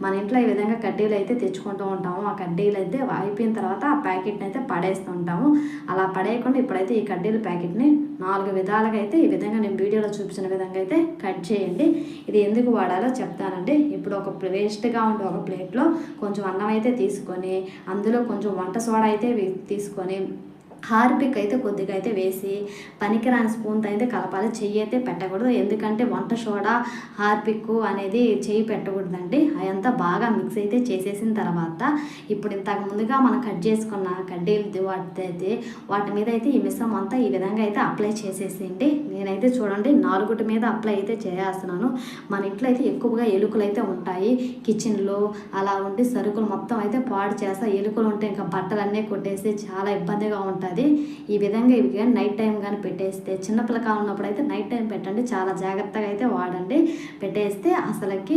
మన ఇంట్లో ఈ విధంగా కడ్డీలు అయితే తెచ్చుకుంటూ ఉంటాము. ఆ కడ్డీలు అయితే అయిపోయిన తర్వాత ఆ ప్యాకెట్ని అయితే పడేస్తూ ఉంటాము. అలా పడేయకుండా ఇప్పుడైతే ఈ కడ్డీల ప్యాకెట్ని 4 విధాలుగా అయితే ఈ విధంగా నేను వీడియోలో చూపించిన విధంగా అయితే కట్ చేయండి. ఇది ఎందుకు వాడాలో చెప్తానండి. ఇప్పుడు ఒక వేస్ట్గా ఉండే ఒక ప్లేట్లో కొంచెం అన్నం అయితే తీసుకొని అందులో కొంచెం వంట సోడా అయితే తీసుకొని హార్పిక్ అయితే కొద్దిగా అయితే వేసి పనికిరాని స్పూన్తో అయితే కలపాలి. చెయ్యి అయితే పెట్టకూడదు. ఎందుకంటే వంట సోడా హార్పిక్ అనేది చెయ్యి పెట్టకూడదండి. అదంతా బాగా మిక్స్ అయితే చేసేసిన తర్వాత ఇప్పుడు ఇంతకు ముందుగా మనం కట్ చేసుకున్న కడ్డీలు వాటి మీద అయితే ఈ మిశ్రమం అంతా ఈ విధంగా అయితే అప్లై చేసేసేయండి. నేనైతే చూడండి 4 మీద అప్లై అయితే చేస్తున్నాను. మన ఇంట్లో అయితే ఎక్కువగా ఎలుకలు అయితే ఉంటాయి. కిచెన్లో అలా ఉండి సరుకులు మొత్తం అయితే పాడు చేస్తా. ఎలుకలు ఉంటే ఇంకా బట్టలన్నీ కొట్టేసి చాలా ఇబ్బందిగా ఉంటుంది. ఈ విధంగా ఇవి కానీ నైట్ టైం కానీ పెట్టేస్తే, చిన్నపిల్లకాలు ఉన్నప్పుడు అయితే నైట్ టైం పెట్టండి, చాలా జాగ్రత్తగా అయితే వాడండి. పెట్టేస్తే అసలుకి